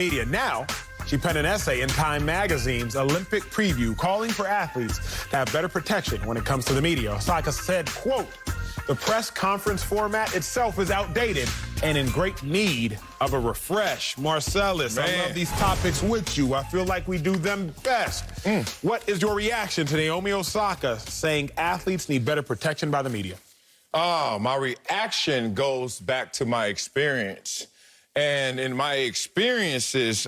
Media. Now, she penned an essay in Time Magazine's Olympic preview calling for athletes to have better protection when it comes to the media. Osaka said, quote, "The press conference format itself is outdated and in great need of a refresh." Marcellus, I love these topics with you. I feel like we do them best. What is your reaction to Naomi Osaka saying athletes need better protection by the media? My reaction goes back to my experience. And in my experiences,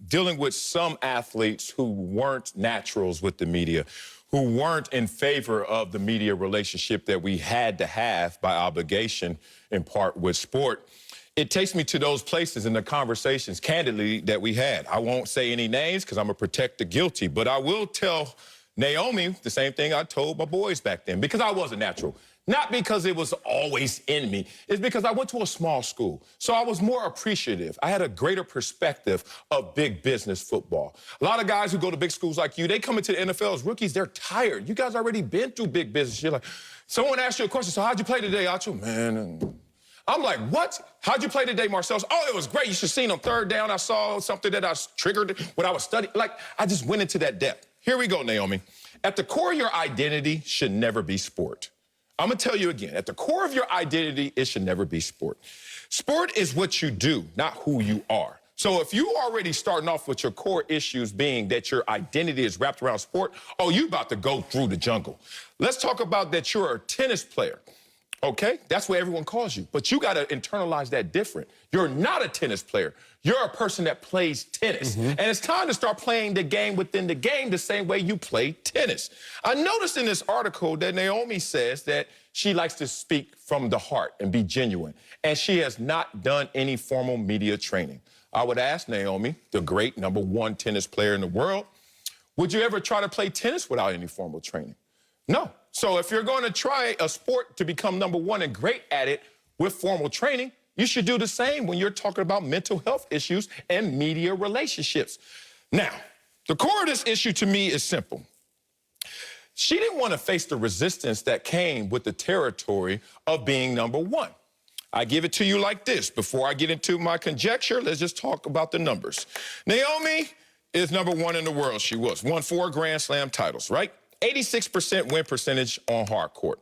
dealing with some athletes who weren't naturals with the media, who weren't in favor of the media relationship that we had to have by obligation, in part with sport, it takes me to those places in the conversations, candidly, that we had. I won't say any names because I'm going to protect the guilty, but I will tell Naomi the same thing I told my boys back then, because I was a natural. Not because it was always in me. It's because I went to a small school. So I was more appreciative. I had a greater perspective of big business football. A lot of guys who go to big schools like you, they come into the NFL as rookies, they're tired. You guys already been through big business. You're like, someone asked you a question, so how'd you play today, Acho? Man, I'm like, what? How'd you play today, Marcellus? Oh, it was great. You should have seen on third down. I saw something that I triggered when I was studying. Like, I just went into that depth. Here we go, Naomi. At the core of your identity should never be sport. I'm going to tell you again, at the core of your identity, it should never be sport. Sport is what you do, not who you are. So if you already starting off with your core issues being that your identity is wrapped around sport, oh, you about to go through the jungle. Let's talk about that you're a tennis player. Okay, that's what everyone calls you, but you got to internalize that different. You're not a tennis player. You're a person that plays tennis. And it's time to start playing the game within the game the same way you play tennis. I noticed in this article that Naomi says that she likes to speak from the heart and be genuine, and she has not done any formal media training. I would ask Naomi, the great #1 tennis player in the world, would you ever try to play tennis without any formal training? No. So if you're going to try a sport to become #1 and great at it with formal training, you should do the same when you're talking about mental health issues and media relationships. Now, the core of this issue to me is simple. She didn't want to face the resistance that came with the territory of being #1. I give it to you like this. Before I get into my conjecture, let's just talk about the numbers. Naomi is #1 in the world. She won 4 Grand Slam titles, right? 86% win percentage on hard court.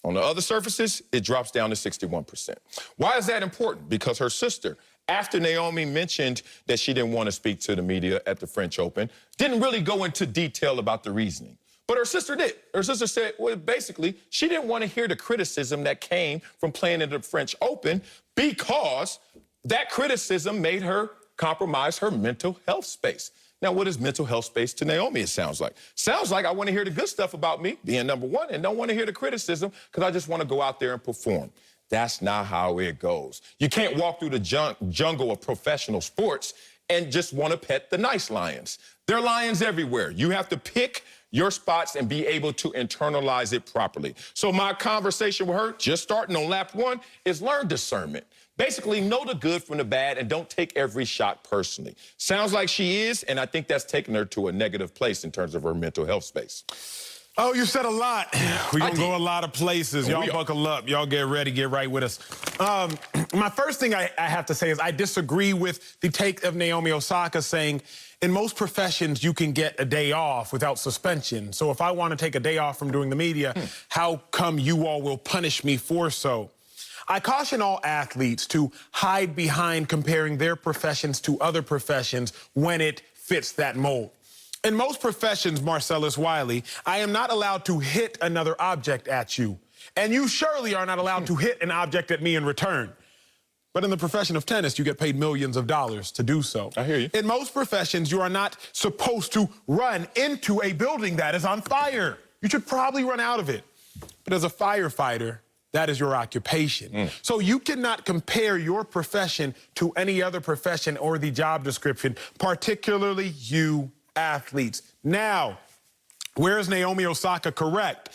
On the other surfaces, it drops down to 61%. Why is that important? Because her sister, after Naomi mentioned that she didn't want to speak to the media at the French Open, didn't really go into detail about the reasoning. But her sister did. Her sister said, well, basically, she didn't want to hear the criticism that came from playing in the French Open because that criticism made her compromise her mental health space. Now, what is mental health space to Naomi, it sounds like? Sounds like I want to hear the good stuff about me, being #1, and don't want to hear the criticism because I just want to go out there and perform. That's not how it goes. You can't walk through the jungle of professional sports and just want to pet the nice lions. There are lions everywhere. You have to pick your spots and be able to internalize it properly. So my conversation with her, just starting on lap 1, is learn discernment. Basically, know the good from the bad and don't take every shot personally. Sounds like she is, and I think that's taken her to a negative place in terms of her mental health space. Oh, you said a lot. We're going to go a lot of places. Y'all buckle up. Y'all get ready. Get right with us. My first thing I have to say is I disagree with the take of Naomi Osaka saying in most professions you can get a day off without suspension. So if I want to take a day off from doing the media, how come you all will punish me for so? I caution all athletes to hide behind comparing their professions to other professions when it fits that mold. In most professions, Marcellus, Wiley, I am not allowed to hit another object at you. And you surely are not allowed to hit an object at me in return. But in the profession of tennis, you get paid millions of dollars to do so. I hear you. In most professions, you are not supposed to run into a building that is on fire. You should probably run out of it. But as a firefighter, that is your occupation. So you cannot compare your profession to any other profession or the job description, particularly you athletes. Now, where is Naomi Osaka correct?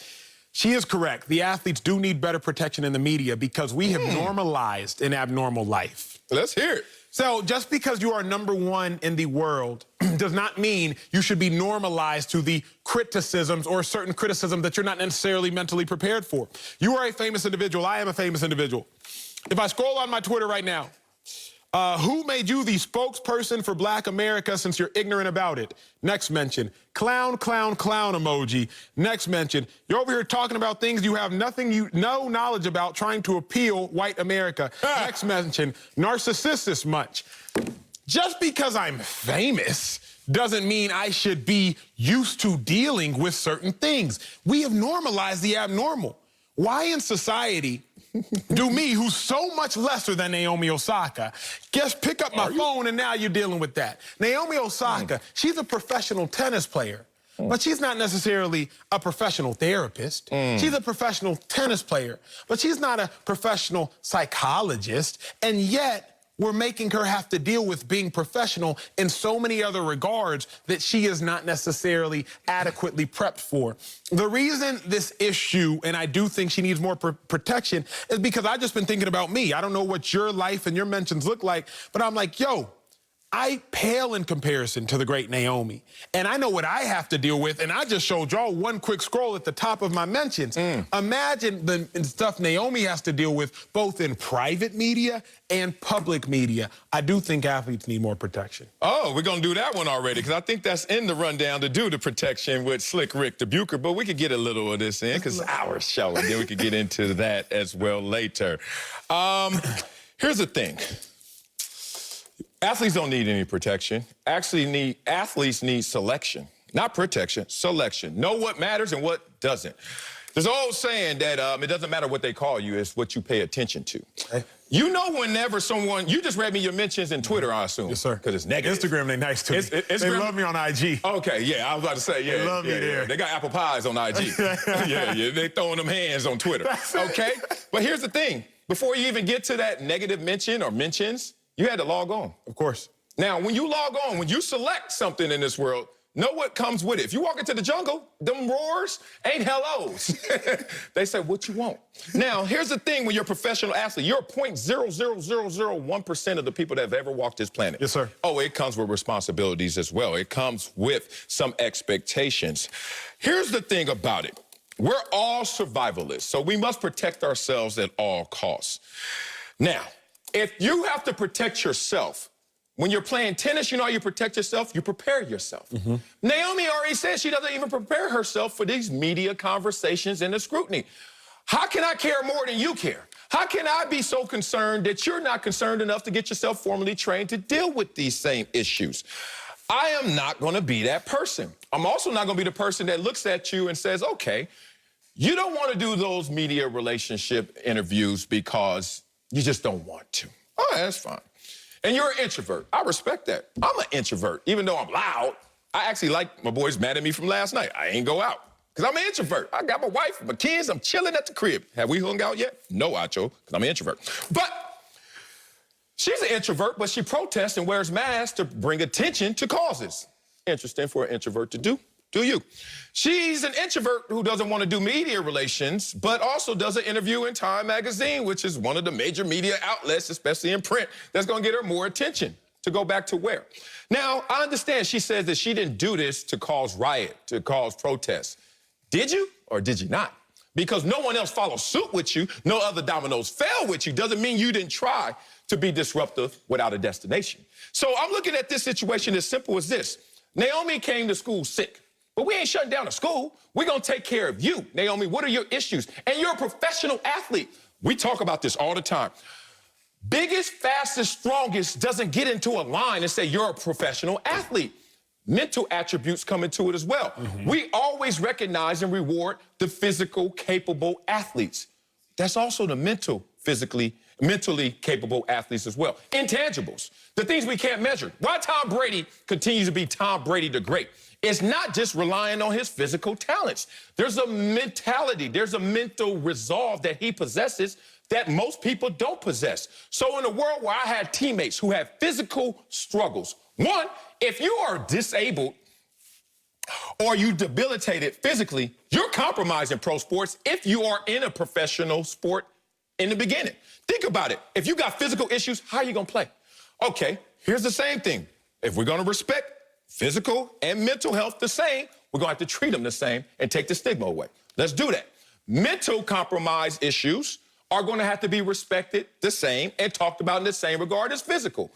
She is correct. The athletes do need better protection in the media because we have normalized an abnormal life. Let's hear it. So just because you are #1 in the world does not mean you should be normalized to the criticisms or certain criticism that you're not necessarily mentally prepared for. You are a famous individual. I am a famous individual. If I scroll on my Twitter right now, Who made you the spokesperson for Black America since you're ignorant about it? Next mention. Clown, clown, clown emoji. Next mention. You're over here talking about things you have no knowledge about, trying to appeal white America. Next mention. Narcissistic much. Just because I'm famous doesn't mean I should be used to dealing with certain things. We have normalized the abnormal. Why in society do me, who's so much lesser than Naomi Osaka, just pick up my phone and now you're dealing with that? Naomi Osaka, she's a professional tennis player, but she's not necessarily a professional therapist. She's a professional tennis player, but she's not a professional psychologist, and yet we're making her have to deal with being professional in so many other regards that she is not necessarily adequately prepped for. The reason this issue, and I do think she needs more protection, is because I've just been thinking about me. I don't know what your life and your mentions look like, but I'm like, yo, I pale in comparison to the great Naomi. And I know what I have to deal with, and I just showed y'all one quick scroll at the top of my mentions. Imagine the stuff Naomi has to deal with both in private media and public media. I do think athletes need more protection. Oh, we're going to do that one already, because I think that's in the rundown to do the protection with Slick Rick the Bucher, but we could get a little of this in, because our show, and then we could get into that as well later. Here's the thing. Athletes don't need any protection. Athletes need selection, not protection, selection. Know what matters and what doesn't. There's an old saying that it doesn't matter what they call you, it's what you pay attention to. Okay. You know, whenever someone, you just read me your mentions in Twitter, I assume. Yes, sir. Because it's negative. Instagram, they nice to me. They love me on IG. Okay, yeah, I was about to say, yeah. They love me there. They got apple pies on IG. yeah, they throwing them hands on Twitter. Okay? But here's the thing. Before you even get to that negative mention or mentions, you had to log on. Of course. Now, when you log on, when you select something in this world, know what comes with it. If you walk into the jungle, them roars ain't hellos. They say, what you want? Now, here's the thing when you're a professional athlete, you're 0.00001% of the people that have ever walked this planet. Yes, sir. Oh, it comes with responsibilities as well. It comes with some expectations. Here's the thing about it. We're all survivalists, so we must protect ourselves at all costs. Now, if you have to protect yourself, when you're playing tennis, you know how you protect yourself? You prepare yourself. Naomi already said she doesn't even prepare herself for these media conversations and the scrutiny. How can I care more than you care? How can I be so concerned that you're not concerned enough to get yourself formally trained to deal with these same issues? I am not going to be that person. I'm also not going to be the person that looks at you and says, okay, you don't want to do those media relationship interviews because you just don't want to. Oh, that's fine. And you're an introvert. I respect that. I'm an introvert. Even though I'm loud, I actually like my boys mad at me from last night. I ain't go out because I'm an introvert. I got my wife, my kids. I'm chilling at the crib. Have we hung out yet? No, Acho, because I'm an introvert. But she's an introvert, but she protests and wears masks to bring attention to causes. Interesting for an introvert to do. Do you? She's an introvert who doesn't want to do media relations, but also does an interview in Time magazine, which is one of the major media outlets, especially in print, that's going to get her more attention. To go back to where? Now, I understand she says that she didn't do this to cause riot, to cause protests. Did you or did you not? Because no one else followed suit with you, no other dominoes fell with you, doesn't mean you didn't try to be disruptive without a destination. So I'm looking at this situation as simple as this. Naomi came to school sick. But we ain't shutting down the school. We're going to take care of you. Naomi, what are your issues? And you're a professional athlete. We talk about this all the time. Biggest, fastest, strongest doesn't get into a line and say you're a professional athlete. Mental attributes come into it as well. We always recognize and reward the physical, capable athletes. That's also the mentally capable athletes as well. Intangibles, the things we can't measure. Why Tom Brady continues to be Tom Brady the Great? It's not just relying on his physical talents. There's a mentality, there's a mental resolve that he possesses that most people don't possess. So in a world where I had teammates who had physical struggles, one, if you are disabled or you debilitated physically, you're compromised in pro sports if you are in a professional sport in the beginning. Think about it. If you got physical issues, how are you going to play? Okay, here's the same thing. If we're going to respect physical and mental health the same, we're going to have to treat them the same and take the stigma away. Let's do that. Mental compromise issues are going to have to be respected the same and talked about in the same regard as physical.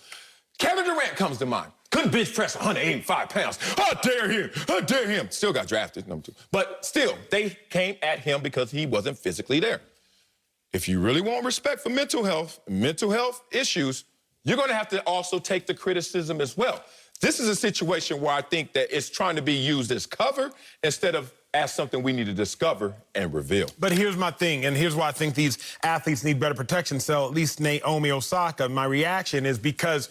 Kevin Durant comes to mind. Couldn't bench press 185 pounds. How dare him? How dare him? Still got drafted, number 2. But still, they came at him because he wasn't physically there. If you really want respect for mental health issues, you're going to have to also take the criticism as well. This is a situation where I think that it's trying to be used as cover instead of as something we need to discover and reveal. But here's my thing, and here's why I think these athletes need better protection. So at least Naomi Osaka, my reaction is because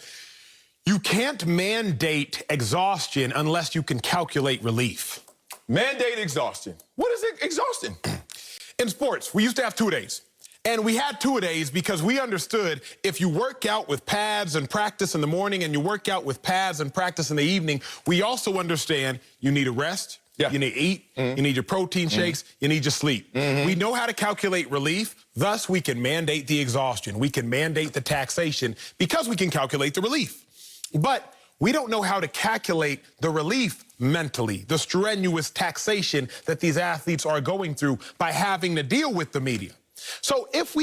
you can't mandate exhaustion unless you can calculate relief. Mandate exhaustion. What is it, exhaustion? In sports, we used to have 2 days. And we had 2 days because we understood if you work out with pads and practice in the morning and you work out with pads and practice in the evening, we also understand you need a rest, you need to eat, you need your protein shakes, you need your sleep. We know how to calculate relief, thus we can mandate the exhaustion. We can mandate the taxation because we can calculate the relief. But we don't know how to calculate the relief mentally, the strenuous taxation that these athletes are going through by having to deal with the media. So if we